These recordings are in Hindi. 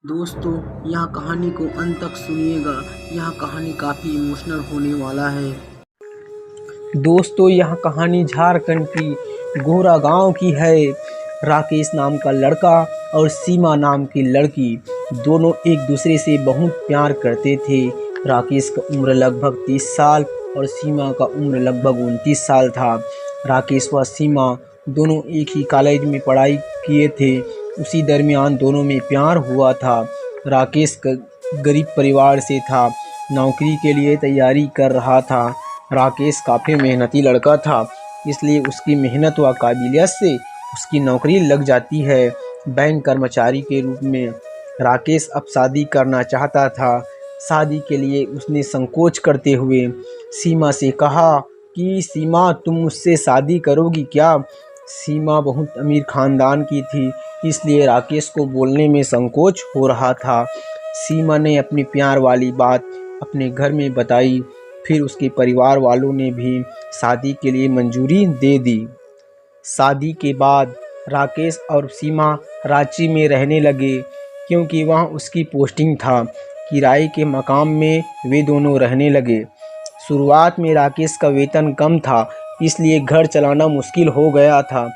दोस्तों, यह कहानी को अंत तक सुनिएगा। यह कहानी काफ़ी इमोशनल होने वाला है। दोस्तों, यह कहानी झारखंड की गोरा गांव की है। राकेश नाम का लड़का और सीमा नाम की लड़की दोनों एक दूसरे से बहुत प्यार करते थे। राकेश का उम्र लगभग 30 साल और सीमा का उम्र लगभग 29 साल था। राकेश व सीमा दोनों एक ही कॉलेज में पढ़ाई किए थे। उसी दरमियान दोनों में प्यार हुआ था। राकेश गरीब परिवार से था, नौकरी के लिए तैयारी कर रहा था। राकेश काफ़ी मेहनती लड़का था, इसलिए उसकी मेहनत व काबिलियत से उसकी नौकरी लग जाती है बैंक कर्मचारी के रूप में। राकेश अब शादी करना चाहता था। शादी के लिए उसने संकोच करते हुए सीमा से कहा कि सीमा, तुम मुझसे शादी करोगी क्या? सीमा बहुत अमीर खानदान की थी, इसलिए राकेश को बोलने में संकोच हो रहा था। सीमा ने अपनी प्यार वाली बात अपने घर में बताई। फिर उसके परिवार वालों ने भी शादी के लिए मंजूरी दे दी। शादी के बाद राकेश और सीमा रांची में रहने लगे, क्योंकि वहाँ उसकी पोस्टिंग था। किराए के मकान में वे दोनों रहने लगे। शुरुआत में राकेश का वेतन कम था, इसलिए घर चलाना मुश्किल हो गया था।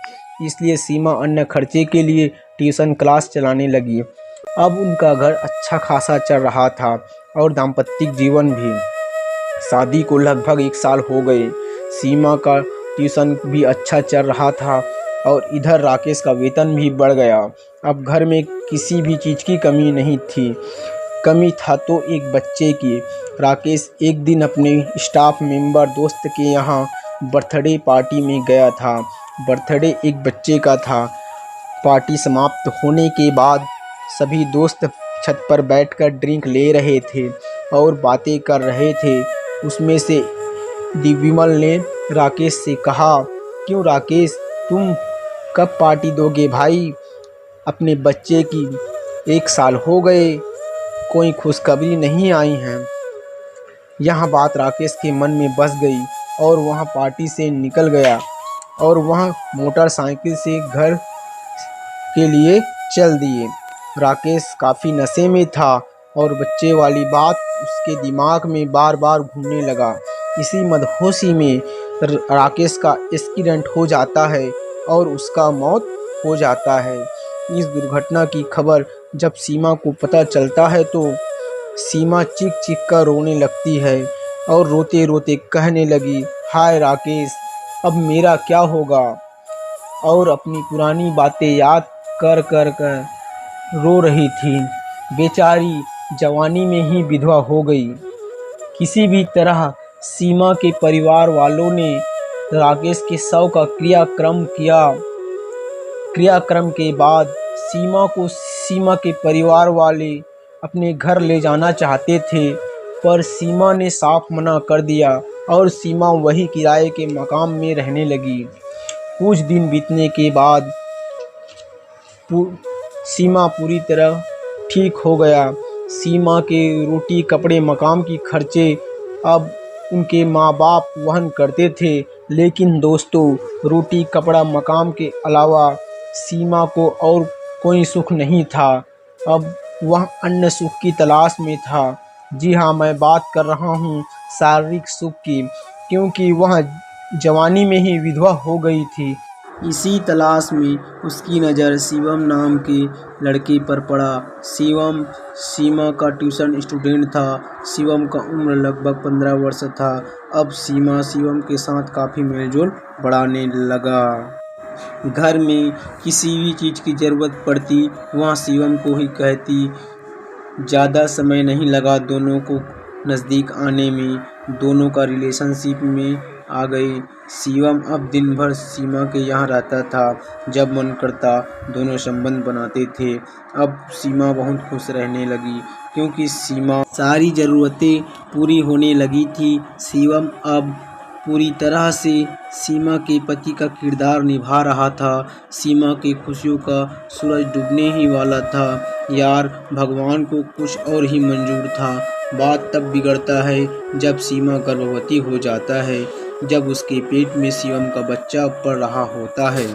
इसलिए सीमा अन्य खर्चे के लिए ट्यूशन क्लास चलाने लगी। अब उनका घर अच्छा खासा चल रहा था और दाम्पत्य जीवन भी। शादी को लगभग 1 साल हो गए। सीमा का ट्यूशन भी अच्छा चल रहा था और इधर राकेश का वेतन भी बढ़ गया। अब घर में किसी भी चीज़ की कमी नहीं थी। कमी था तो एक बच्चे की। राकेश एक दिन अपने स्टाफ मेंबर दोस्त के यहाँ बर्थडे पार्टी में गया था। बर्थडे एक बच्चे का था। पार्टी समाप्त होने के बाद सभी दोस्त छत पर बैठकर ड्रिंक ले रहे थे और बातें कर रहे थे। उसमें से विमल ने राकेश से कहा, क्यों राकेश, तुम कब पार्टी दोगे भाई? अपने बच्चे की 1 साल हो गए, कोई खुशखबरी नहीं आई है। यह बात राकेश के मन में बस गई और वह पार्टी से निकल गया और वह मोटरसाइकिल से घर के लिए चल दिए। राकेश काफ़ी नशे में था और बच्चे वाली बात उसके दिमाग में बार बार घूमने लगा। इसी मदहोशी में राकेश का एक्सीडेंट हो जाता है और उसका मौत हो जाता है। इस दुर्घटना की खबर जब सीमा को पता चलता है तो सीमा चीख चीख कर रोने लगती है और रोते रोते कहने लगी, हाय राकेश, अब मेरा क्या होगा? और अपनी पुरानी बातें याद कर कर रो रही थी। बेचारी जवानी में ही विधवा हो गई। किसी भी तरह सीमा के परिवार वालों ने राकेश के शव का क्रियाक्रम किया। क्रियाक्रम के बाद सीमा के परिवार वाले अपने घर ले जाना चाहते थे, पर सीमा ने साफ मना कर दिया और सीमा वही किराए के मकान में रहने लगी। कुछ दिन बीतने के बाद सीमा पूरी तरह ठीक हो गया। सीमा के रोटी कपड़े मकान की खर्चे अब उनके माँ बाप वहन करते थे। लेकिन दोस्तों, रोटी कपड़ा मकान के अलावा सीमा को और कोई सुख नहीं था। अब वह अन्य सुख की तलाश में था। जी हाँ, मैं बात कर रहा हूँ शारीरिक सुख की, क्योंकि वह जवानी में ही विधवा हो गई थी। इसी तलाश में उसकी नज़र शिवम नाम के लड़के पर पड़ा। शिवम सीमा का ट्यूशन स्टूडेंट था। शिवम का उम्र लगभग 15 वर्ष था। अब सीमा शिवम के साथ काफ़ी मेलजोल बढ़ाने लगा। घर में किसी भी चीज़ की ज़रूरत पड़ती वहाँ शिवम को ही कहती। ज़्यादा समय नहीं लगा दोनों को नज़दीक आने में। दोनों का रिलेशनशिप में आ गई। शिवम अब दिन भर सीमा के यहाँ रहता था। जब मन करता दोनों संबंध बनाते थे। अब सीमा बहुत खुश रहने लगी, क्योंकि सीमा सारी ज़रूरतें पूरी होने लगी थी। शिवम अब पूरी तरह से सीमा के पति का किरदार निभा रहा था। सीमा की खुशियों का सूरज डूबने ही वाला था। यार, भगवान को कुछ और ही मंजूर था। बात तब बिगड़ता है जब सीमा गर्भवती हो जाता है, जब उसके पेट में शिवम का बच्चा पल रहा होता है।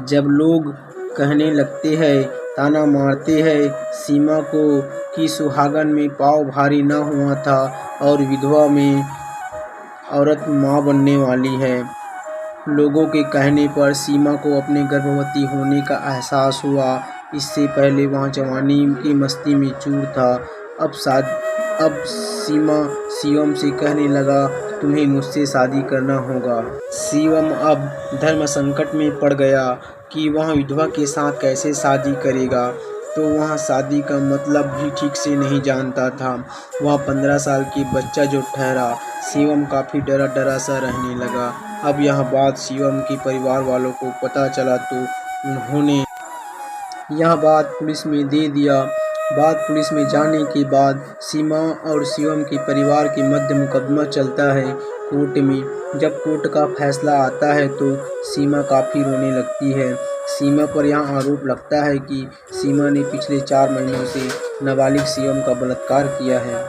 जब लोग कहने लगते हैं ताना मारते हैं सीमा को कि सुहागन में पाँव भारी न हुआ था और विधवा में औरत माँ बनने वाली है। लोगों के कहने पर सीमा को अपने गर्भवती होने का एहसास हुआ। इससे पहले वह जवानी की मस्ती में चूर था। अब सीमा शिवम से कहने लगा, तुम्हें मुझसे शादी करना होगा। शिवम अब धर्म संकट में पड़ गया कि वह विधवा के साथ कैसे शादी करेगा। तो वह शादी का मतलब भी ठीक से नहीं जानता था। वह 15 साल की बच्चा जो ठहरा। शिवम काफ़ी डरा डरा सा रहने लगा। अब यह बात शिवम के परिवार वालों को पता चला तो उन्होंने यह बात पुलिस में दे दिया। बात पुलिस में जाने के बाद सीमा और शिवम के परिवार के मध्य मुकदमा चलता है कोर्ट में। जब कोर्ट का फैसला आता है तो सीमा काफ़ी रोने लगती है। सीमा पर यह आरोप लगता है कि सीमा ने पिछले 4 महीनों से नाबालिग शिवम का बलात्कार किया है,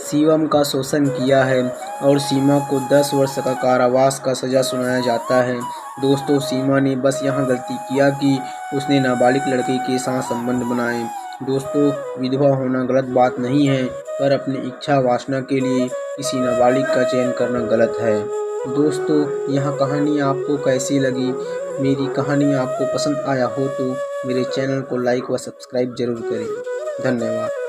शिवम का शोषण किया है और सीमा को 10 वर्ष का कारावास का सज़ा सुनाया जाता है। दोस्तों, सीमा ने बस यहाँ गलती किया कि उसने नाबालिग लड़के के साथ संबंध बनाए। दोस्तों, विधवा होना गलत बात नहीं है, पर अपनी इच्छा वासना के लिए किसी नाबालिग का चयन करना गलत है। दोस्तों, यह कहानी आपको कैसी लगी? मेरी कहानी आपको पसंद आया हो तो मेरे चैनल को लाइक व सब्सक्राइब जरूर करें। धन्यवाद।